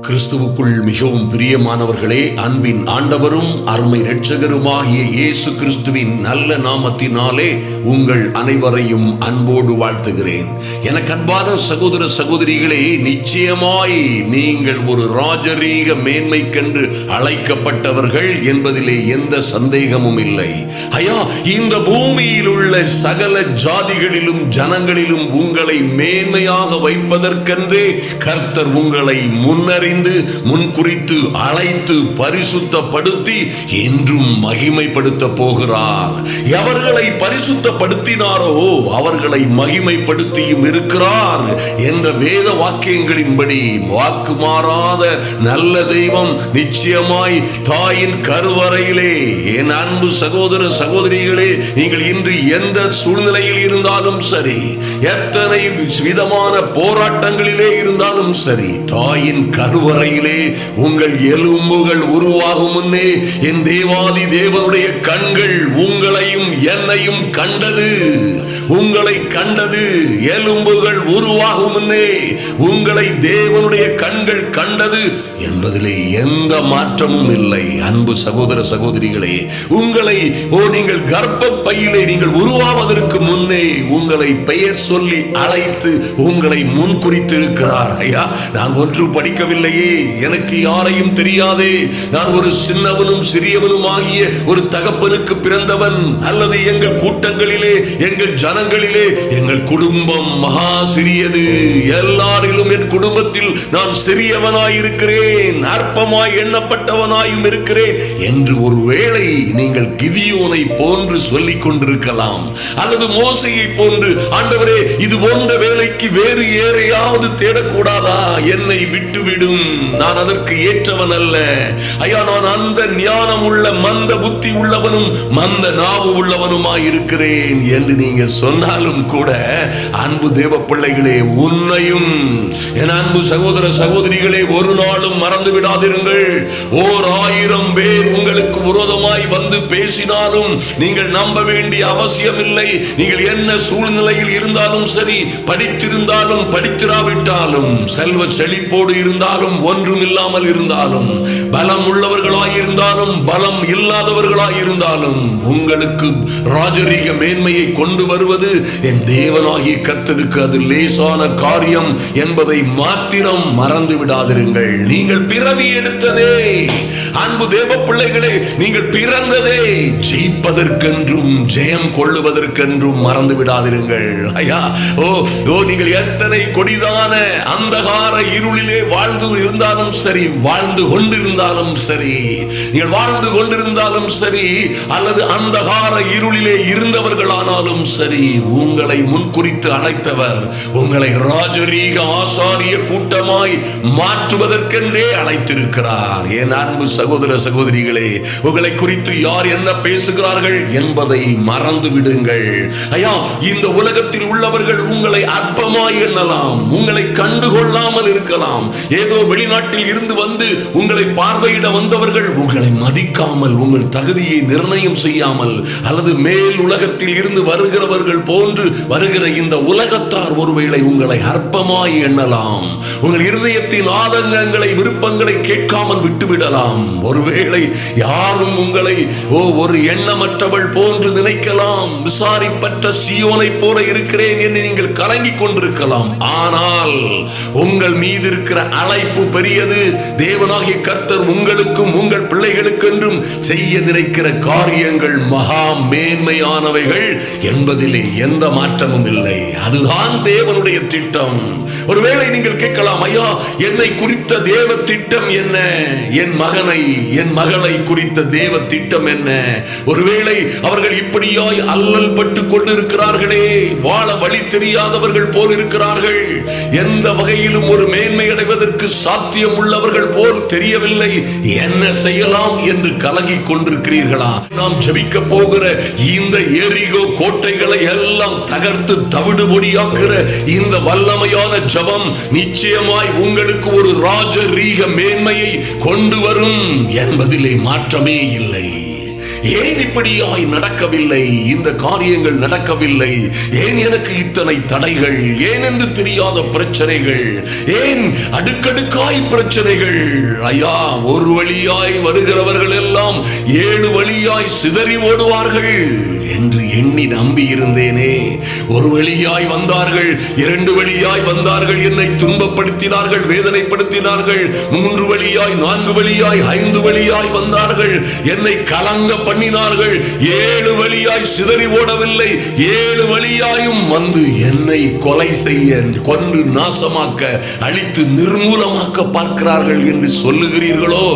கிறிஸ்துவுக்குள் மிகவும் பிரியமானவர்களே, அன்பின் ஆண்டவரும் அருமை இரட்சகருமாகிய இயேசு கிறிஸ்துவின் நல்ல நாமத்தினாலே உங்கள் அனைவரையும் அன்போடு வாழ்த்துகிறேன். எனக்கு அன்பான சகோதர சகோதரிகளே, நிச்சயமாய் நீங்கள் ஒரு ராஜரீக மேன்மைக்கென்று அழைக்கப்பட்டவர்கள் என்பதிலே எந்த சந்தேகமும் இல்லை. ஐயா, இந்த பூமியில் உள்ள சகல ஜாதிகளிலும் ஜனங்களிலும் உங்களை மேன்மையாக வைப்பதற்கென்றே கர்த்தர் உங்களை முன்னறிந்து முன்குறித்து அழைத்து பரிசுத்தப்படுத்தி என்றும் மகிமைப்படுத்த போகிறார். எவர்களை பரிசுத்தப்படுத்தினாரோ அவர்களை மகிமைப்படுத்தியும் இருக்கிறார் என்ற வேத வாக்கியங்களின்படி வாக்கு மாறாத நல்ல தெய்வம் நிச்சயமாய் தாயின் கருவறையிலே, என் அன்பு சகோதர சகோதரிகளே, நீங்கள் இன்று எந்த சூழ்நிலையில் இருந்தாலும் சரி, எத்தனை விதமான போராட்டங்களிலே இருந்தாலும் சரி, தாயின் கருவறையிலே உங்கள் எலும்புகள் உருவாகும் முன்னே என் தேவாதி தேவனுடைய கண்கள் உங்களையும் என்னையும் கண்டது. உங்களை கண்டது. எலும்புகள் உருவாகும் முன்னே உங்களை தேவனுடைய கண்கள் கண்டது என்பதிலே எந்த மாற்றமும் இல்லை. அன்பு சகோதர சகோதரிகளே, உங்களை நீங்கள் கர்ப்ப பையிலே நீங்கள் உருவாவதற்கு முன்னே உங்களை பெயர் சொல்லி அழைத்து உங்களை முன்குறித்து இருக்கிறார். ஐயா, நான் ஒன்று படிக்கவில்லையே, எனக்கு யாரையும் தெரியாதே, நான் ஒரு சின்னவனும் சிறியவனும் ஆகிய ஒரு தகப்பனுக்கு பிறந்தவன், அல்லது எங்கள் கூட்டங்களிலே எங்கள் ஜனங்களிலே எங்கள் குடும்பம் மகா சிறியது, எல்லாரிலும் என் குடும்பத்தில் நான் சிறியவனாயிருக்கிறேன், அற்பமாய் எண்ணப்பட்டவனாயும் இருக்கிறேன் என்று ஒருவேளை நீங்கள் கிதியோனை போன்று சொல்லிக் கொண்டிருக்கலாம், அல்லது மோசையை போன்று, ஆண்டவரே இது போன்ற வேலைக்கு வேறு ஏறையாவது தேடக்கூடாதா, என்னை விட்டுவிடும், நான் அதற்கு ஏற்றவன் அல்ல. ஐயா, நான் அந்த ஞானம் உள்ள மந்த புத்தி உள்ளவனும் மந்த நாவு உள்ளவனுமாய் இருக்கிறேன் என்று நீங்க சொன்னாலும் கூட, அன்பு தேவ பிள்ளைகளே, உன்னையும் என் அன்பு சகோதர சகோதரிகளே ஒரு நாளும் மறந்து விடாதிருங்கள். 1000 பேர் உங்களுக்கு விரோதமாய் வந்து பேசினாலும் நீங்கள் நம்ப வேண்டிய அவசியம் இல்லை. நீங்கள் என்ன சூழ்நிலையில் இருந்தாலும் சரி, படித்திருந்தாலும் படித்திராவிட்டாலும், செல்வ செழிப்போடு இருந்தாலும் ஒன்றும் இல்லாமல் இருந்தாலும், பலம் உள்ளவர்களாய் இருந்தாலும் பலம் இல்லாதவர்களாய் இருந்தாலும், உங்களுக்கு ராஜரீக மேன்மையை கொண்டு வருவது என் தேவனாகிய கர்த்தருக்கு அது லேசான காரியம் என்பதை மாத்திரம் மறந்து விடாதிருங்கள். நீங்கள் பிறவி எடுத்ததே, அன்பு தேவ பிள்ளைகளே, நீங்கள் பிறந்ததே ஜெயிப்பதற்கென்றும் ஜெயம் கொள்ளுவதற்கென்றும் மறந்து விடாதிருங்கள். ஐயா, நீங்கள் எத்தனை கொடிதான அந்தகார இருளிலே வாழ்ந்து இருந்தாலும் சரி, வாழ்ந்து கொண்டிருந்தாலும் சரி, நீங்கள் வாழ்ந்து கொண்டிருந்தாலும் சரி, அல்லது அந்தகார இருளிலே இருந்தவர்களானாலும் சரி, உங்களை முன்குறித்து அழைத்தவர் உங்களை ராஜரீக ஆசாரிய கூட்டமாய் மாற்றுவதற்கென்றே அழைத்திருக்கிறார். என் அன்பு சகோதர சகோதரிகளே, உங்களை குறித்து யார் என்ன பேசுகிறார்கள் என்பதை மறந்து விடுங்கள். ஐயா, இந்த உலகத்தில் உள்ளவர்கள் உங்களை அற்பமாய் எண்ணலாம், உங்களை கண்டுகொள்ளாமல் இருக்கலாம். ஏதோ வெளிநாட்டில் இருந்து வந்து உங்களை பார்வையிட வந்தவர்கள் உங்களை மதிக்காமல், உங்கள் தகுதியை நிர்ணயம் செய்யாமல், அல்லது மேல் உலகத்தில் இருந்து வருகிறவர்கள் போன்று வருகிற இந்த உலகத்தார் ஒருவேளை உங்களை அற்பமாய் எண்ணலாம். உங்கள் இருதயத்தின் ஆதங்கங்களை விருப்பங்களை கேட்காமல் விட்டுவிடலாம். ஒருவேளை யாரும் உங்களை ஒரு எண்ணமற்றவள் போன்று நினைக்கலாம். விசாரிப்பற்ற சீயோனை போல இருக்கிறேன் என்று நீங்கள் கலங்கிக் கொண்டிருக்கலாம். ஆனால் உங்கள் மீது இருக்கிற அழைப்பு பெரியது. தேவனாகிய கர்த்தர் உங்களுக்கும் உங்கள் பிள்ளைகளுக்கென்றும் செய்ய நினைக்கிற காரியங்கள் மகா மேன்மையானவைகள் என்பதிலே எந்த மாற்றமும் இல்லை. அதுதான் தேவனுடைய திட்டம். ஒருவேளை நீங்கள் கேட்கலாம், ஐயா, என்னை குறித்த தேவ திட்டம் என்ன? என் மகனை என் மகளை குறித்த தேவ திட்டம் என்ன? ஒருவேளை அவர்கள் இப்படியாய் அல்லல் பட்டு கொண்டிருக்கிறார்களே, வாழ வழி தெரியாதவர்கள் போல் இருக்கிறார்கள், எந்த வகையிலும் ஒரு மேன்மை அடைவதற்கு சாத்தியம் உள்ளவர்கள் போல் தெரியவில்லை, என்ன செய்யலாம் என்று கலங்கிக் கொண்டிருக்கிறீர்களா? நாம் ஜெபிக்க போகிற இந்த எரிகோ கோட்டைகளை எல்லாம் தகர்த்து தவிடுபொடியாக்குற இந்த வல்லமையான ஜெபம் நிச்சயமாய் உங்களுக்கு ஒரு ராஜரீக மேன்மையை கொண்டு வரும் என்பதிலே மாற்றமே இல்லை. ஏன் இப்படியாய் நடக்கவில்லை, இந்த காரியங்கள் நடக்கவில்லை, ஏன் எனக்கு இத்தனை தடைகள், ஏன் என்று தெரியாத பிரச்சனைகள், ஏன் அடுக்கடுக்காய் பிரச்சனைகள். ஐயா, ஒரு வழியாய் வருகிறவர்கள் எல்லாம் 7 வழியாய் சிதறி ஓடுவார்கள் என்று எண்ணி நம்பி இருந்தேனே. ஒரு வழியாய் வந்தார்கள், 2 வழியாய் வந்தார்கள், என்னை துன்பப்படுத்தினார்கள், வேதனைப்படுத்தினார்கள். 3 வழியாய், 4 வழியாய், 5 வழியாய் வந்தார்கள், என்னை கலங்க பண்ணினார்கள். 7 வழியாய் சிதறி ஓடவில்லை, 7 வழியாயும் வந்து என்னை கொலை செய்ய, கொன்று நாசமாக்க, அழித்து நிர்மூலமாக்க பார்க்கிறார்கள் என்று சொல்லுகிறீர்களோ?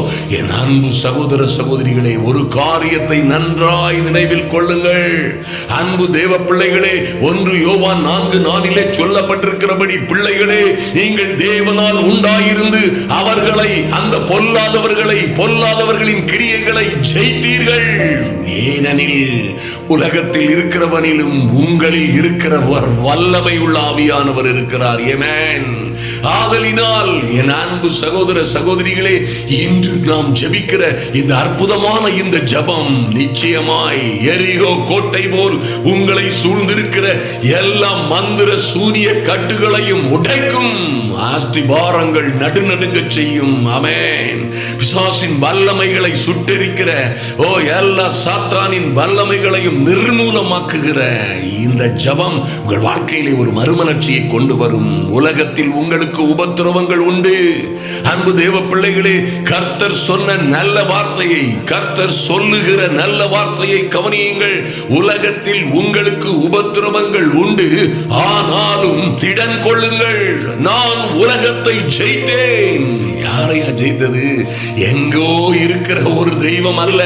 என் அன்பு சகோதர சகோதரிகளே, ஒரு காரியத்தை நன்றாய் நினைவில் கொள்ளுங்கள். அன்பு தேவ பிள்ளைகளே, 1 யோவான் 4:4 சொல்லப்பட்டிருக்கிறபடி, பிள்ளைகளே, நீங்கள் தேவனால் உண்டாயிருந்து அவர்களை, அந்த பொல்லாதவர்களின் கிரியைகளை ஜெயித்தீர்கள். ஏனெனில் உலகத்தில் இருக்கிறவனிலும் உங்களில் இருக்கிறவர் வல்லமை உள்ள ஆவியானவர் இருக்கிறார். ஆமென். ஆதலினால் என் அன்பு சகோதர சகோதரிகளே, இன்று நாம் ஜெபிக்கிற இந்த அற்புதமான இந்த ஜெபம் நிச்சயமாய் எரிகோ கோட்டை போல் உங்களை சூழ்ந்திருக்கிற எல்லா மந்திர சூரிய கட்டுகளையும் உடைக்கும், அஸ்திபாரங்கள் நடுநடுங்க செய்யும். ஆமென். பிசாசின் வல்லமைகளை சுட்டெரிக்கிற எல்லா சாத்தானின் வல்லமைகளையும் நிர்மூலமாக்குகிற இந்த ஜெபம் உங்கள் வாழ்க்கையிலே ஒரு மறுமலர்ச்சியை கொண்டு வரும். உலகத்தில் உங்களுக்கு உபத்திரவங்கள் உண்டு. அன்பு தேவ பிள்ளைகளே, கர்த்தர் சொன்ன நல்ல வார்த்தையை, கர்த்தர் சொல்லுகிற நல்ல வார்த்தையை கவனியுங்கள். உலகத்தில் உங்களுக்கு உபத்திரவங்கள் உண்டு, ஆனாலும் திடன் கொள்ளுங்கள், நான் உலகத்தை ஜெயித்தேன். யாரையா ஜெயித்தது? எங்கோ இருக்கிற ஒரு தெய்வம் அல்ல.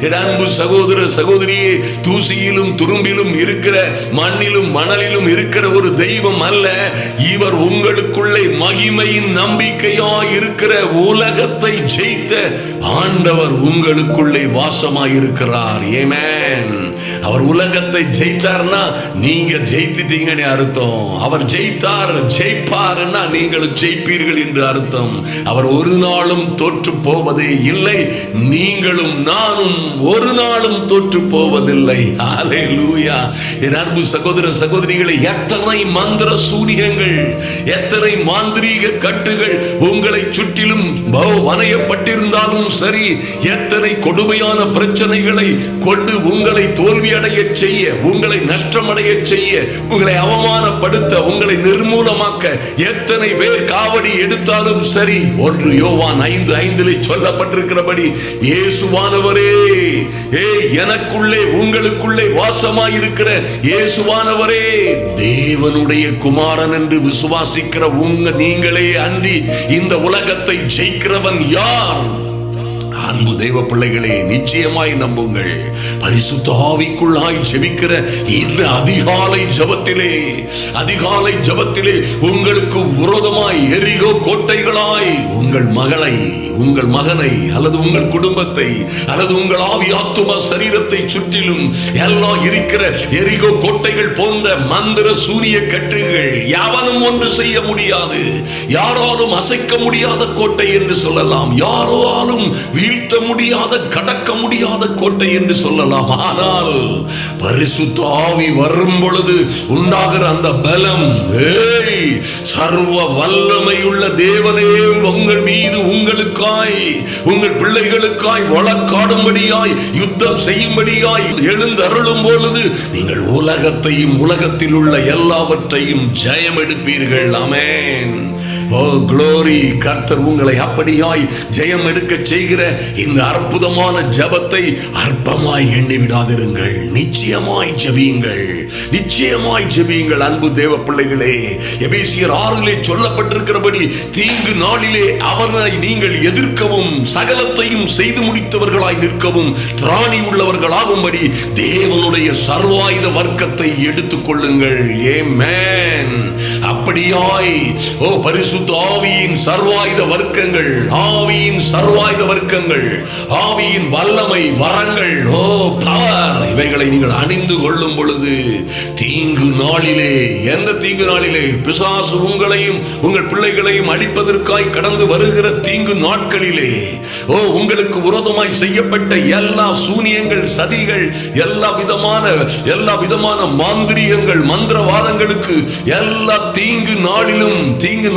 என் அன்பு சகோதர சகோதரியே, தூசியிலும் துரும்பிலும் இருக்கிற, மண்ணிலும் மணலிலும் இருக்கிற ஒரு தெய்வம் அல்ல. இவர் உங்களுக்குள்ளே மகிமையின் நம்பிக்கையாய் இருக்கிற, உலகத்தை ஜெயித்த ஆண்டவர் உங்களுக்குள்ளே வாசமாயிருக்கிறார். ஆமென். அவர் உலகத்தை ஜெயித்தார்னா நீங்க ஜெயித்துட்டீங்கன்னு அர்த்தம். அவர் ஜெயிப்பார்னா நீங்களும் ஜெயிப்பீர்கள் என்று அர்த்தம். அவர் ஒரு நாளும் தோற்று போவதே இல்லை. நீங்களும் நானும் ஒரு நாளும் தோற்று போவதில்லை. ஹல்லேலூயா. என் அன்பு சகோதர சகோதரிகளை, எத்தனை மந்திர சூரியங்கள், எத்தனை மாந்திரீக கட்டுகள் உங்களை சுற்றிலும் வனையப்பட்டிருந்தாலும் சரி, எத்தனை கொடுமையான பிரச்சனைகளை கொண்டு உங்களை தோல்வியடைய செய்ய, உங்களை நஷ்டமடைய செய்ய, உங்களை அவமானப்படுத்த, உங்களை நிர்மூலமாக்க எத்தனை பேர் காவடி எடுத்தாலும் சரி, 1 யோவான் 5:5 சொல்லப்பட்டிருக்கிறபடி, இயேசுவானவரே, எனக்குள்ளே உங்களுக்குள்ளே வாசமாயிருக்கிற இயேசுவானவரே, தேவனுடைய குமாரன் என்று விசுவாசிக்கிற நீங்களே அன்றி இந்த உலகத்தை ஜெயிக்கிறவன் யார்? அன்பு தேவ பிள்ளைகளே, நிச்சயமாய் நம்புங்கள். பரிசுத்த ஆவிக்குள்ளாய் ஜெபிக்கிற இந்த அதிகாலை ஜெபத்திலே உங்களுக்கு விரோதமாய் எரிகோ கோட்டைகளாய் உங்கள் மகளை, உங்கள் மகனை, அல்லது உங்கள் குடும்பத்தை, அல்லது உங்கள் ஆவி ஆத்தும சரீரத்தை சுற்றிலும் எல்லாம் இருக்கிற எரிகோ கோட்டைகள் போன்ற மந்திர சூரிய கட்டுகள் எவனும் ஒன்று செய்ய முடியாது, யாராலும் அசைக்க முடியாத கோட்டை என்று சொல்லலாம், யாராலும் வீழ்த்த முடியாத, கடக்க முடியாத கோட்டை என்று சொல்லலாம். ஆனால் பரிசுத்த ஆவி வரும் பொழுது உண்டாகிற அந்த பலம், சர்வ வல்லமையுள்ள தேவனே உங்கள் மீது, உங்களுக்காய், உங்கள் பிள்ளைகளுக்காய் வழக்காடும்படியாய், யுத்தம் செய்யும்படியாய் எழுந்தருளும் பொழுது நீங்கள் உலகத்தையும், உலகத்தில் உள்ள எல்லாவற்றையும் ஜெயம் எடுப்பீர்கள். ஆமென். Oh glory. கர்த்தர் உங்களை அப்படியாய் ஜெயம் எடுக்க செய்கிற இந்த அற்புதமான ஜெபத்தை அற்பமாய் எண்ணி விடாதிருங்கள். நிச்சயமாய் ஜெபியுங்கள், நிச்சயமாய் ஜெபியுங்கள். அன்பு தேவ பிள்ளைகளே, எபேசியர் 6 சொல்லப்பட்டிருக்கிறபடி, தீங்கு நாளிலே அவரை நீங்கள் எதிர்க்கவும், சகலத்தையும் செய்து முடித்தவர்களாய் நிற்கவும், திராணி உள்ளவர்களாகும்படி தேவனுடைய சர்வாயுத வர்க்கத்தை எடுத்துக் கொள்ளுங்கள். ஆமென். அப்படியாய் பரிசு பரிசுத்த ஆவியின் சர்வாயுத வர்க்கங்கள், ஆவியின் சர்வாயுத வர்க்கங்கள், ஆவியின் வல்லமை, வரங்கள், பவர், இவைகளை நீங்கள் அணிந்து கொள்ளும் பொழுது தீங்கு நாளிலே, எந்த தீங்கு நாளிலே? பிசாசு உங்களையும் உங்கள் பிள்ளைகளையும் அழிப்பதற்காய் கடந்து வருகிற தீங்கு நாட்களிலே, உங்களுக்கு விரோதமாய் செய்யப்பட்ட எல்லா சூனியங்கள், சதிகள், எல்லா விதமான மாந்திரீகங்கள், மந்திரவாதங்களுக்கு, எல்லா தீங்கு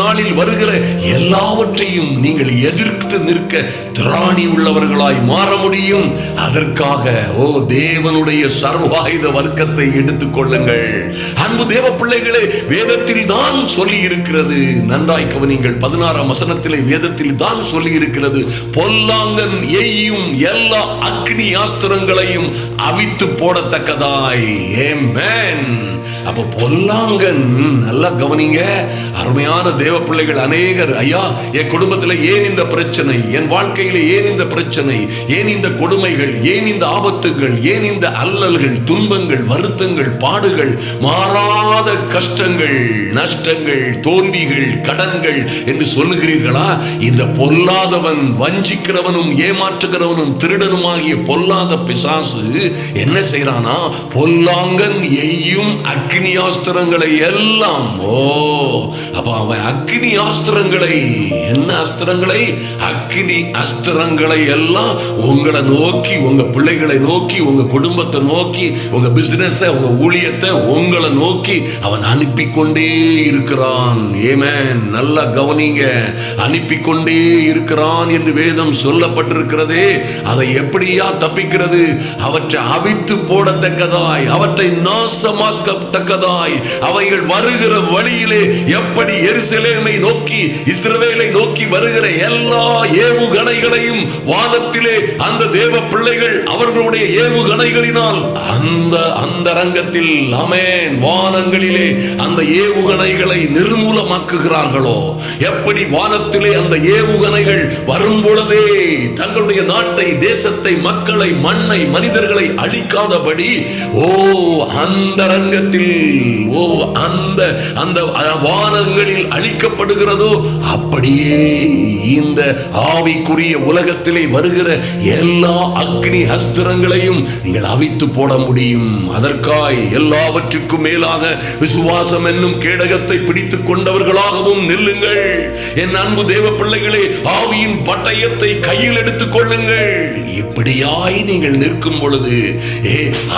நாளில் வருகிற எல்லாவற்றையும் நீங்கள் எதிர்த்து நிற்க திராணி உள்ளவர்களாய் மாற முடியும். அதற்காக தேவனுடைய சர்வாயுத வர்க்கத்தை எடுத்துக் கொள்ளுங்கள். அன்பு தேவ பிள்ளைகளே, வேதத்தில் தான் சொல்லி இருக்கிறது. நன்றாய் கவனிங்கள். 16ஆம் வசனத்திலே வேதத்தில் தான் சொல்லி இருக்கிறது, பொல்லாங்கன் எய்யும் எல்லா அக்னி ஆஸ்திரங்களையும் அவித்து போடத்தக்கதாய். ஆமென். அப்ப பொல்லாங்கன், நல்லா கவனிங்க அருமையான தேவ பிள்ளைகள். அநேகர், ஐயா என் குடும்பத்தில் ஏன் இந்த பிரச்சனை, என் வாழ்க்கையில ஏன் இந்த பிரச்சனை, ஏன் இந்த கொடுமைகள், ஏன் இந்த ஆபத்துகள், ஏன் இந்த அல்லல்கள், துன்பங்கள், வருத்தங்கள், பாடுகள், மாறாத கஷ்டங்கள், நஷ்டங்கள், தோல்விகள், கடன்கள் என்று சொல்லுகிறீர்களா? இந்த பொல்லாதவன், வஞ்சிக்கிறவனும் ஏமாற்றுகிறவனும் திருடனுமாகிய பொல்லாத பிசாசு என்ன செய்யறானா? பொல்லாங்கன் எய்யும் அக்னி ஆஸ்திரங்களை எல்லாம், அப்ப அவன் அக்னி ஆஸ்திரங்களை, என்ன அஸ்திரங்களை? அக்னி அஸ்திரங்களை எல்லாம் உங்களை நோக்கி, உங்க பிள்ளைகளை நோக்கி, உங்க குடும்பத்தை நோக்கி, உங்க பிசினஸ், உங்க ஊழியத்தை உங்களை நோக்கி அவன் அனுப்பி கொண்டே இருக்கிறான். ஆமென். நல்லா கவனிங்க. அனுப்பி கொண்டே இருக்கிறான் என்று வேதம் சொல்லப்பட்டிருக்கிறதே. அதை எப்படியா தப்பிக்கிறது? அவற்றை அவித்து போடத்தக்கதாய், அவற்றை நாசமாக்கத்தக்கதாய், அவைகள் வருகிற வழியிலே எப்படி எருசலேமை நோக்கி, இஸ்ரவேலை நோக்கி வருகிற எல்லா ஏவுகணைகளையும் வானத்திலே அந்த தேவ பிள்ளைகள் அவர்களுடைய ஏவுகணைகளினால் அந்த ரங்கத்தில், ஆமென், வானங்களிலே அந்த ஏவுகணைகளை நிர்மூலமாக்குகிறார்களோ, எப்படி வானத்திலே அந்த ஏவுகணைகள் வரும் பொழுதே தங்களுடைய நாட்டை, தேசத்தை, மக்களை, மண்ணை, மனிதர்களை அழிக்காதபடி அந்த ரங்கத்தில், அந்த வானங்களில் அழிக்கப்படுகிறதோ, அப்படியே இந்த ஆவிக்குரிய உலகத்திலே வருகிற எல்லா அக்னி அஸ்திரங்களையும் நீங்கள் அவித்து போட முடியும். அதற்காய் எல்லாவற்றுக்கும் மேலாக விசுவாசம் என்னும் கேடகத்தை பிடித்துக் கொண்டவர்களாகவும் நில்லுங்கள். என் அன்பு தேவ பிள்ளைகளே, ஆவியின் பட்டயத்தை கையில் எடுத்துக் கொள்ளுங்கள். இப்படியாய் நீங்கள் நிற்கும் பொழுது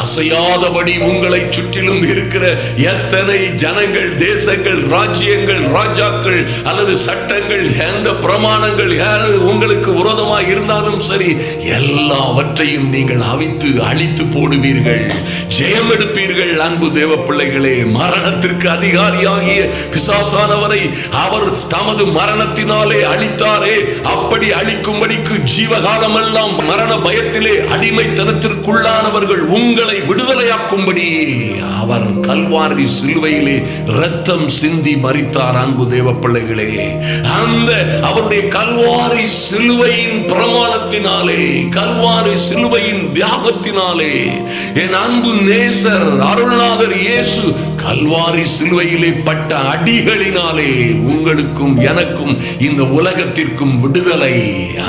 அசையாதபடி உங்களை சுற்றிலும் இருக்கிற எத்தனை ஜனங்கள், தேசங்கள், ராஜ்யங்கள், ராஜாக்கள் அல்லது சட்டங்கள், எந்த பிரமாணங்கள் உங்களுக்கு விரோதமாக இருந்தாலும் சரி, எல்லாவற்றையும் நீங்கள் அவித்து அழித்து போடுவீர்கள், ஜெயம் எடுப்பீர்கள். அன்பு தேவ பிள்ளைகளே, மரணத்திற்கு அதிகாரியாகிய பிசாசானவரை அவர் தமது மரணத்தினாலே அழித்தாரே, அப்படி அழிக்கும்படிக்கு ஜீவகாலம் எல்லாம் மரண பயத்திலே அடிமைத்தனத்திற்குள்ளானவர்கள் உங்களை விடுதலையாக்கும்படி அவர் கல்வாரி சிலுவையிலே இரத்தம் சிந்தி மரித்தார். அன்பு தேவ பிள்ளைகளே, அந்த அவருடைய கல்வாரி சிலுவையின் பிரமாணத்தினாலே, கல்வாரி சிலுவையின் தியாகத்தினாலே, என் அன்பு நேசர் அருள்நாதர் இயேசு கல்வாரி சிலுவையிலே பட்ட அடிகளினாலே உங்களுக்கும் எனக்கும் இந்த உலகத்திற்கும் விடுதலை.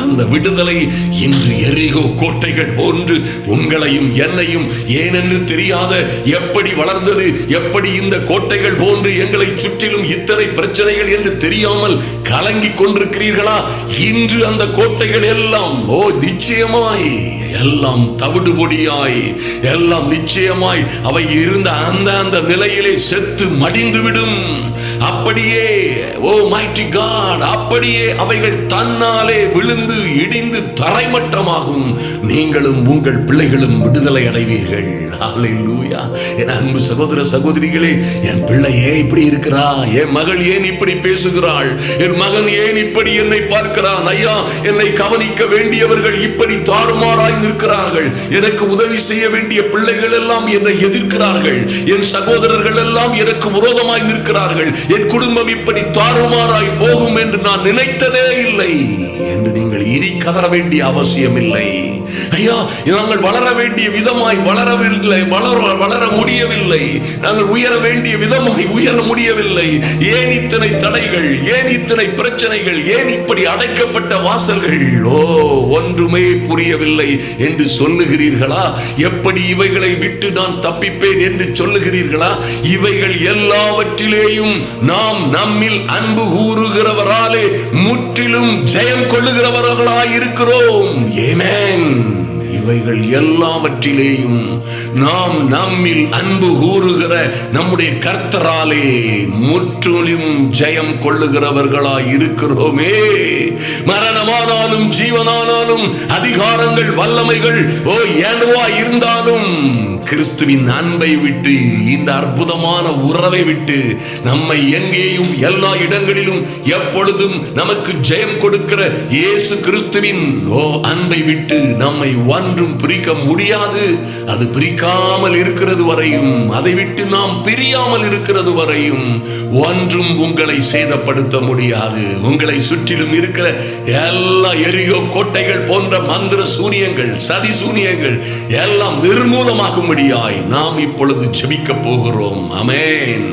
அந்த விடுதலை இன்று எரிகோ கோட்டைகள் போன்று உங்களையும் என்னையும் ஏனென்று தெரியாத எப்படி வளர்ந்தது, எப்படி இந்த கோட்டைகள் போன்று எங்களை சுற்றிலும் இத்தனை பிரச்சனைகள் என்று தெரியாமல் கலங்கிக் கொண்டிருக்கிறீர்களா? இன்று அந்த கோட்டைகள் எல்லாம் நிச்சயமாய் எல்லாம் தவிடுபொடியாய், எல்லாம் நிச்சயமாய் அவை இருந்த அந்த நிலையிலே செத்து மடிந்துவிடும். அப்படியே மைட்டி காட், அப்படியே அவைகள் தன்னாலே விழுந்து இடிந்து தரைமட்டமாகும். நீங்களும் உங்கள் பிள்ளைகளும் விடுதலை அடைவீர்கள். ஹல்லேலூயா. என் அன்பு சகோதர சகோதரிகளே, என் பிள்ளை ஏன் இப்படி இருக்கிறா? என் மகள் ஏன் இப்படி பேசுகிறாள்? என் மகன் ஏன் இப்படி என்னை பார்க்கிறான்? ஐயா, என்னை கவனிக்க வேண்டியவர்கள் இப்படி தாறுமாறாய் நிற்கிறார்கள். எனக்கு உதவி செய்ய வேண்டிய பிள்ளைகள் எல்லாம் என்னை எதிர்க்கிறார்கள். என் சகோதரர்கள் எல்லாம் எனக்கு விரோதமாய் நிற்கிறார்கள். என் குடும்பம் இப்படி தாறுமாறாய் போகும் என்று நான் நினைத்ததே இல்லை என்று நீங்கள் இனி கதற வேண்டிய அவசியம் இல்லை. ஐயா, நாங்கள் வளர வேண்டிய விதமாய் வளரவில்லை, வளர முடியவில்லை. நாங்கள் உயர வேண்டிய விதமாய் உயர முடியவில்லை. ஏன் இத்தனை தடைகள், ஏன் இத்தனை பிரச்சனைகள், ஏன் இப்படி அடைக்கப்பட்ட வாசல்கள்? ஒன்றுமே புரியவில்லை என்று சொல்லுகிறீர்களா? எப்படி இவைகளை விட்டு நான் தப்பிப்பேன் என்று சொல்லுகிறீர்களா? இவைகள் எல்லாவற்றிலேயும் நாம் நம்மில் அன்பு கூறுகிறவராலே முற்றிலும் ஜெயம் கொள்ளுகிறவர்களாய் இருக்கிறோம். ஆமென். இவைகள் எல்லாவற்றிலேயும் நாம் நம்மில் அன்பு கூறுகிற நம்முடைய கர்த்தராலே முற்றிலும் ஜெயம் கொள்ளுகிறவர்களாய் இருக்கிறோமே. மரணமானாலும் ஜீவனானாலும் அதிகாரங்கள் வல்லமைகள் என்னவா இருந்தாலும் கிறிஸ்துவின் அன்பை விட்டு, இந்த அற்புதமான உறவை விட்டு, நம்மை எங்கேயும் எல்லா இடங்களிலும் எப்பொழுதும் நமக்கு ஜெயம் கொடுக்கிற இயேசு கிறிஸ்துவின் அன்பை விட்டு நம்மை ஒன்றும் பிரிக்க முடியாது. அது பிரிக்காமல் இருக்கிறது வரையும், அதை விட்டு நாம் பிரியாமல் இருக்கிறது வரையும் ஒன்றும் உங்களை சேதப்படுத்த முடியாது. உங்களை சுற்றிலும் இருக்கிற எல்லா எரியோ கோட்டைகள் போன்ற மந்திர சூனியங்கள், சதி சூனியங்கள் எல்லாம் நிர்மூலமாகும்படியாய் நாம் இப்பொழுது ஜெபிக்க போகிறோம். ஆமென்.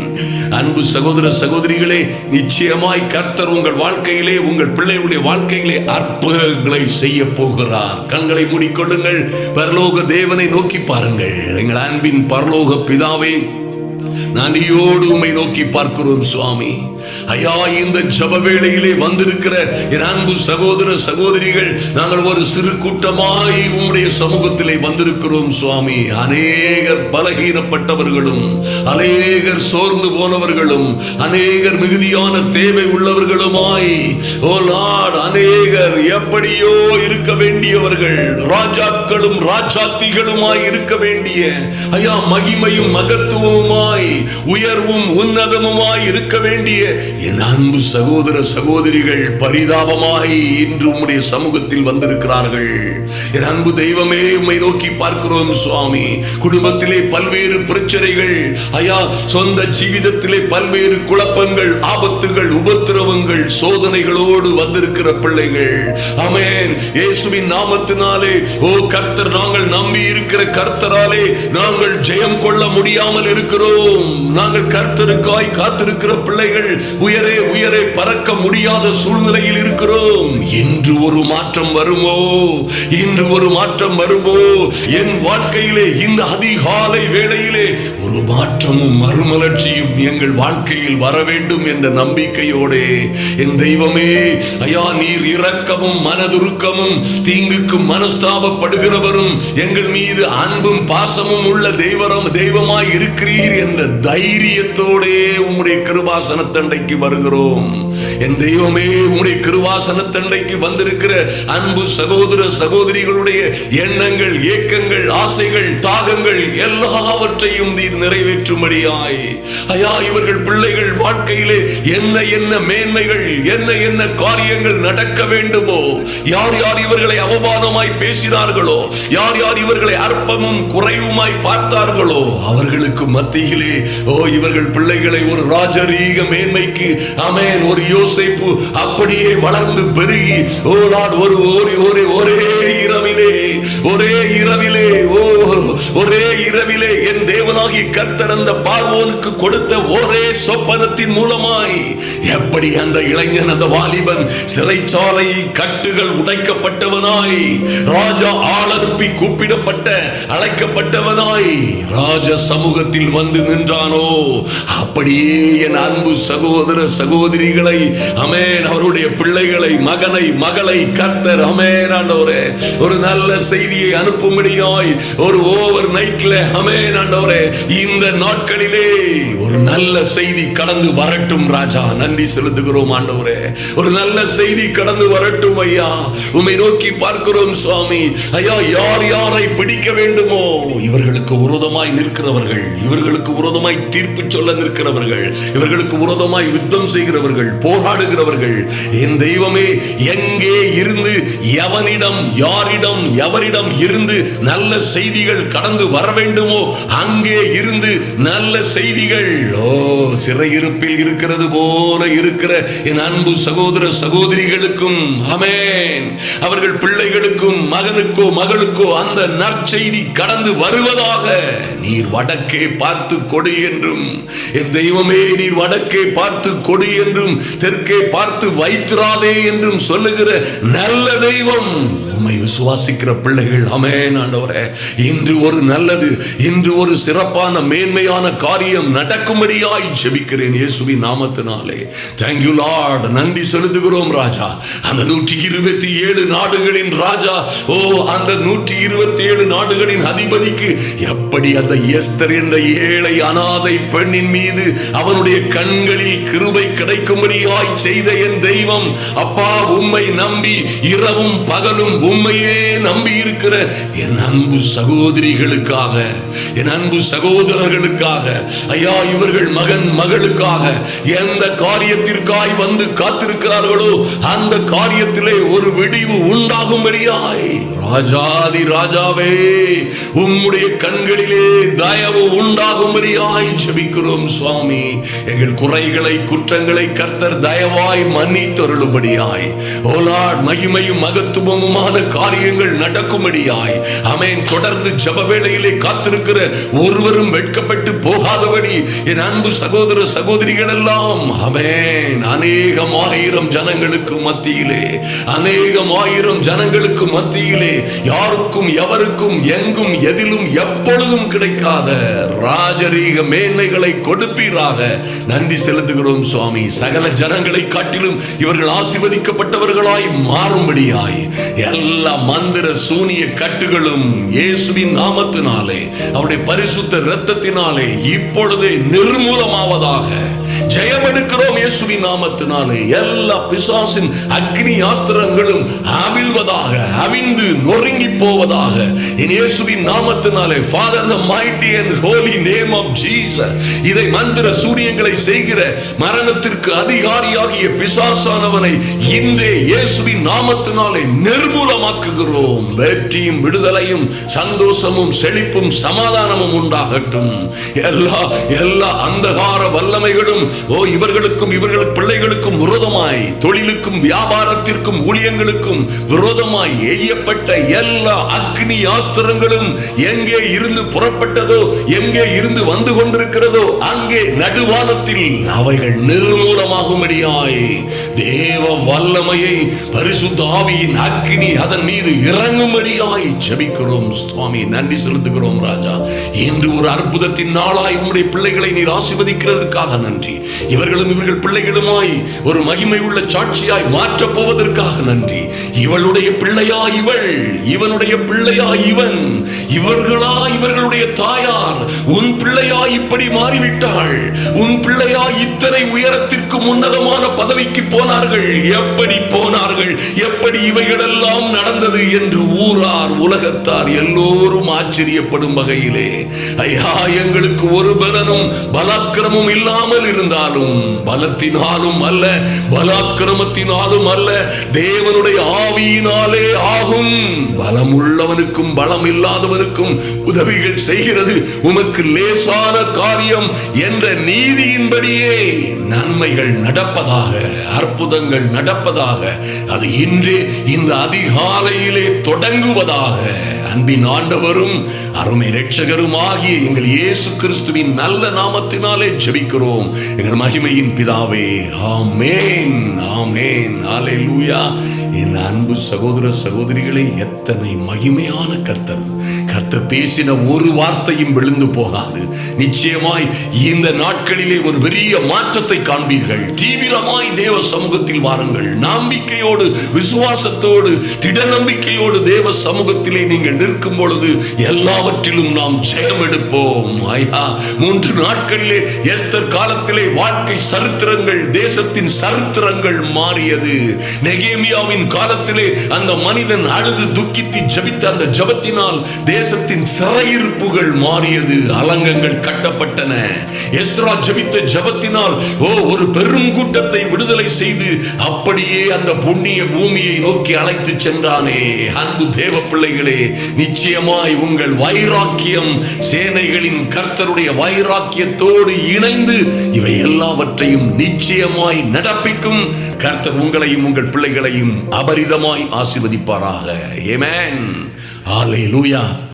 அன்பு சகோதர சகோதரிகளே, நிச்சயமாய் கர்த்தர் உங்கள் வாழ்க்கையிலே, உங்கள் பிள்ளைகளுடைய வாழ்க்கையிலே அற்புதங்களை செய்ய போகிறார். கண்களை மூடிக்கொள்ளுங்கள், பரலோக தேவனை நோக்கி பாருங்கள். எங்கள் அன்பின் பரலோக பிதாவே, நன்றியோடு உம்மை நோக்கி பார்க்கிறோம் சுவாமி. ஐயா, இந்த ஜப வேளையிலே வந்திருக்கிற என் அன்பு சகோதர சகோதரிகள், நாங்கள் ஒரு சிறு கூட்டமாய் உம்முடைய சமூகத்திலே வந்திருக்கிறோம் சுவாமி. அநேகர் பலகீனப்பட்டவர்களும், அநேகர் சோர்ந்து போனவர்களும், அநேகர் மிகுதியான தேவை உள்ளவர்களுமாய், ஓ லார்ட், அநேகர் எப்படியோ இருக்க வேண்டியவர்கள், ராஜாக்களும் ராஜாத்திகளுமாய் இருக்க வேண்டிய, ஐயா, மகிமையும் மகத்துவமுமாய், உயர்வும் உன்னதமுமாய் இருக்க வேண்டிய என் அன்பு சகோதர சகோதரிகள் பரிதாபமாய் இன்று உம்முடைய சமூகத்தில் வந்திருக்கிறார்கள். என் அன்பு தெய்வமே, உம்மை நோக்கி பார்க்கிறோம் சுவாமி. குடும்பத்திலே பல்வேறு பிரச்சனைகள், ஐயா, சொந்த ஜீவிதத்திலே பல்வேறு குழப்பங்கள், ஆபத்துகள், உபத்திரவங்கள், சோதனைகளோடு வந்திருக்கிற பிள்ளைகள். ஆமென். இயேசுவின் நாமத்தினாலே, ஓ கர்த்தர், நாங்கள் நம்பி இருக்கிற கர்த்தராலே நாங்கள் ஜெயம் கொள்ள முடியாமல் இருக்கிறோம். நாங்கள் கர்த்தருக்காய் காத்திருக்கிற பிள்ளைகள் உயரே உயரே பறக்க முடியாத சூழ்நிலையில் இருக்கிறோம். இன்று ஒரு மாற்றம் வருமோ? இன்று ஒரு மாற்றம் வருமோ? என் வாழ்க்கையிலே இந்த அதிகாலை வேளையிலே ஒரு மாற்றமும் மறுமலர்ச்சியும் எங்கள் வாழ்க்கையில் வர வேண்டும் என்ற நம்பிக்கையோடு, என் தெய்வமே, ஐயா, நீர் இரக்கமும் மனதுருக்கமும் தீங்குக்கு மனஸ்தாபப்படுகிறவரும் எங்கள் மீது அன்பும் பாசமும் உள்ள தெய்வமாய் இருக்கிறீர் என்ற தைரியத்தோடே உம்முடைய கிருபாசனத்தண்டைக்கு வருகிறோம். என் தெய்வமே, உம்முடைய கிருபாசனத்தண்டைக்கு வந்திருக்கிற அன்பு சகோதர சகோதரிகளுடைய எண்ணங்கள், ஏக்கங்கள், ஆசைகள், தாகங்கள் எல்லாவற்றையும் நீர் நிறைவேற்றும்படியாய், ஐயா, இவர்கள் பிள்ளைகள் வாழ்க்கையிலே என்ன என்ன மேன்மைகள், என்ன என்ன காரியங்கள் நடக்க வேண்டுமோ, யார் யார் இவர்களை அவமானமாய் பேசினார்களோ, யார் யார் இவர்களை அற்பமும் குறைவுமாய் பார்த்தார்களோ, அவர்களுக்கு மத்தியிலே இவர்கள் பிள்ளைகளை ஒரு ராஜரீக மேன்மைக்கு, ஆமென், ஒரு யோசேப்பு அப்படியே வளர்ந்து பெருகி, ஒரே இரவிலே என் தேவனாகி கர்த்தர் அந்த பார்வோனுக்கு கொடுத்த ஒரே சொப்பனத்தின் மூலமாய் எப்படி அந்த இளைஞன், அந்த வாலிபன் சிறைச்சாலை கட்டுகள் உடைக்கப்பட்டவனாய், ராஜா ஆளனுப்பி கூப்பிடப்பட்ட அழைக்கப்பட்டவனாய் ராஜ சமூகத்தில் வந்து நின்றானோ, அப்படியே என் அன்பு சகோதர சகோதரிகளை, ஆமென், அவருடைய பிள்ளைகளை, மகனை, மகளை கர்த்தர், ஆமென், ஆண்டவரே, ஒரு நல்ல செய்தியை அனுப்பும்படியாய் ஒரு ஓவர் நைட்ல, ஆமென், ஆண்டவரே, இந்த நாட்களிலே ஒரு நல்ல செய்தி கடந்து வரட்டும் ராஜா. நன்றி செலுத்துகிறோம் ஆண்டவரே. ஒரு நல்ல செய்தி கடந்து வரட்டும் ஐயா. உம்மை நோக்கி பார்க்கிறோம் சுவாமி. ஐயா, யார் யாரை பிடிக்க வேண்டுமோ இவர்களுக்கு விரோதமாய் நிற்கிறவர்கள், இவர்களுக்கு விரோதமாய் தீர்ப்பு சொல்ல நிற்கிறவர்கள், இவர்களுக்கு விரோதமாய் யுத்தம் செய்கிறவர்கள், போராடுகிறவர்கள், என் தெய்வமே, எங்கே இருந்து, எவனிடம், யாரிடம், எவரிடம் இருந்து நல்ல செய்திகள் கடந்து கடந்து வர வேண்டுமோ அங்கே இருந்து நல்ல செய்திகள் சிறையிருப்பில் இருக்கிறது போல இருக்கிற என் அன்பு சகோதர சகோதரிகளுக்கும் ஆமென், அவர்கள் பிள்ளைகளுக்கும் மகனுக்கோ மகளுக்கோ அந்த நற்செய்தி கடந்து வருவதாக. நீர் வடக்கே பார்த்து கொடு என்றும், என் தெய்வமே நீர் வடக்கே பார்த்து கொடு என்றும், தெற்கே பார்த்து வைத்திராதே என்றும் சொல்லுகிற நல்ல தெய்வம். உம்மை விசுவாசிக்கிற பிள்ளைகள் ஆமென் ஆண்டவரே, இன்று ஒரு நல்லது, இன்று ஒரு சிறப்பான மேன்மையான காரியம் நடக்கும்படியாய் ஜெபிக்கிறேன் இயேசுவின் நாமத்தினாலே. Thank you Lord. நன்றி செலுத்துகிறோம் ராஜா. அந்த 127 நாடுகளின் ராஜா, அந்த 127 நாடுகளின் அதிபதிக்கு எப்படி அந்த எஸ்தர் என்ற ஏழை அனாதை பெண்ணின் மீது அவனுடைய கண்களில் கிருபை கிடைக்கும்படியாய் செய்த என் தெய்வம், அப்பா உம்மை நம்பி இரவும் பகலும் உம்மையே நம்பி இருக்கிற என் அன்பு சகோதரிகளுக்காக, என் அன்பு சகோதரர்களுக்காக, ஐயா இவர்கள் மகன் மகளுக்காக எந்த காரியத்திற்காய் வந்து காத்திருக்கிறார்களோ அந்த காரியத்திலே ஒரு விடிவு உண்டாகும்படியாய் ராஜாதி ராஜாவே உம்முடைய கண்களிலே தயவு உண்டாகும்படியாய் ஜெபிக்கிறோம் சுவாமி. எங்கள் குறைகளை குற்றங்களை கர்த்தர் தயவாய் மன்னித்தருளும்படியாய், ஓ லார்ட், மகிமையும் மகத்துவமுமான காரியங்கள் நடக்கும்படியாய் ஆமென். தொடர்ந்து ஜெப வேளையிலே காத்திருக்கிற ஒருவரும் வெட்கப்பட்டு போகாதபடி என் அன்பு சகோதர சகோதரிகள் எல்லாம் ஆமென், அநேகம் ஆயிரம் ஜனங்களுக்கு மத்தியிலே, அநேகம் ஆயிரம் ஜனங்களுக்கு மத்தியிலே யாருக்கும் எவருக்கும் எங்கும் எதிலும் எப்பொழுதும் கிடைக்காத ராஜரீக மேன்மைகளை கொடுப்பீராக. நன்றி செலுத்துகிறோம் சுவாமி. சகல ஜனங்களை காட்டிலும் இவர்கள் ஆசீர்வதிக்கப்பட்டவர்களாய் மாறும்படியாய் எல்லா மந்திர சூனிய கட்டுகளும் இயேசுவின் நாமத்தினாலே அவருடைய பரிசுத்த இரத்தத்தினாலே இப்பொழுதே நிர்மூலமாவதாக. ஜெயம் எடுக்கிறோம் இயேசுவின் நாமத்தினாலே. எல்லா பிசாசின் அக்னி ஆஸ்திரங்களும் அவிழ்வதாக, அவிழ்ந்து நொறுங்கி போவதாக இயேசுவின் நாமத்தினாலே. Father, in the mighty and holy name of Jesus, இதை மந்திர சூரியங்களை செய்கிற மரணத்திற்கு அதிகாரியாகிய பிசாசானவனை இன்றே இயேசுவின் நாமத்தினாலே நிர்மூலமாக்குகிறோம். வெற்றியும் விடுதலையும் சந்தோஷமும் செழிப்பும் சமாதானமும் உண்டாகட்டும். எல்லா அந்தகார வல்லமைகளும் இவர்களுக்கும் இவர்கள் பிள்ளைகளுக்கும் விரோதமாய், தொழிலுக்கும் வியாபாரத்திற்கும் ஊழியங்களுக்கும் விரோதமாய் எய்யப்பட்ட எல்லா அக்னி ஆஸ்திரங்களும் எங்கே இருந்து புறப்பட்டதோ, எங்கே இருந்து வந்து கொண்டிருக்கிறதோ அங்கே நடுவானத்தில் அவைகள் நிர்மூலமாகும்படியாய் தேவ வல்லமையை பரிசுத்த ஆவியின் அக்னி அதன் மீது இறங்கும்படியாய் ஜெபிக்கிறோம் சுவாமி. நன்றி செலுத்துகிறோம் ராஜா. இன்று ஒரு அற்புதத்தின் நாளாய் உம்முடைய பிள்ளைகளை நீர் ஆசீர்வதிக்கிறதற்காக நன்றி. இவர்களும் இவர்கள் பிள்ளைகளுமாய் ஒரு மகிமை உள்ள சாட்சியாய் மாற்றப் போவதற்காக நன்றி. இவளுடைய பிள்ளையா இவள், இவனுடைய பிள்ளையா இவன், இவர்களா இவர்களுடைய தாயார், உன் பிள்ளையா இப்படி மாறிவிட்டாள், உன் பிள்ளையா இத்தனை உயரத்திற்கு உன்னதமான பதவிக்கு போனார்கள், எப்படி போனார்கள், எப்படி இவைகளெல்லாம் நடந்தது என்று ஊரார் உலகத்தார் எல்லோரும் ஆச்சரியப்படும் வகையிலே ஐயா எங்களுக்கு ஒரு பலனும் பலாத்கிரமும் இல்லாமல் இருந்தாலும், பலத்தினாலும் அல்ல பலாத்கிரமத்தினாலும் அல்ல, தேவனுடைய ஆவியினாலே ஆகும். பலம் உள்ளவனுக்கும் பலம் இல்லாதவனுக்கும் உதவிகள் செய்கிறது உமக்கு லேசான காரியம் என்ற நீதியின்படியே நன்மைகள் நடப்பதாக, அற்புதங்கள் நடப்பதாக, அது இன்றே இந்த அதிகாலையிலே தொடங்குவதாக. அன்பின் ஆண்டவரும் அருமை இரட்சகருமாகிய எங்கள் இயேசு கிறிஸ்துவின் நல்ல நாமத்தினாலே ஜெபிக்கிறோம் எங்கள் மகிமையின் பிதாவே. ஆமென், ஆமென், ஹல்லேலூயா. என் அன்பு சகோதர சகோதரிகளை, எத்தனை மகிமையான கர்த்தர் பேசின ஒரு வார்த்தையும் விழுந்து போகாது. நிச்சயமாய் இந்த நாட்களிலே ஒரு பெரிய மாற்றத்தை காண்பீர்கள். தீவிரமாய் தேவ சமூகத்தில் வாருங்கள். நம்பிக்கையோடு, விசுவாசத்தோடு, திட நம்பிக்கையோடு தேவ சமூகத்திலே நீங்கள் நிற்கும் பொழுது எல்லாவற்றிலும் நாம் ஜெயம் எடுப்போம். ஐயா, 3 நாட்களிலே எஸ்தர் காலத்திலே வாழ்க்கை சரித்திரங்கள், தேசத்தின் சரித்திரங்கள் மாறியது. நெகேமியாவின் காலத்திலே அந்த மனிதன் அழுது துக்கித்து ஜெபித்த அந்த ஜெபத்தினால் தேச தேசத்தின் சிறையிருப்புகள் மாறியது, அலங்கங்கள் கட்டப்பட்டன. எஸ்ரா ஜெபித்த ஜெபத்தினால் ஒரு பெரும் கூட்டத்தை விடுதலை செய்து அப்படியே அந்த புண்ணிய பூமியை நோக்கி அழைத்து சென்றானே. அன்பு தேவ பிள்ளைகளே, நிச்சயமாய் உங்கள் வைராக்கியம் சேனைகளின் கர்த்தருடைய வைராக்கியத்தோடு இணைந்து இவை எல்லாவற்றையும் நிச்சயமாய் நடப்பிக்கும். கர்த்தர் உங்களையும் உங்கள் பிள்ளைகளையும் அபரிதமாய் ஆசீர்வதிப்பாராக. ஆமென். ஹல்லேலூயா.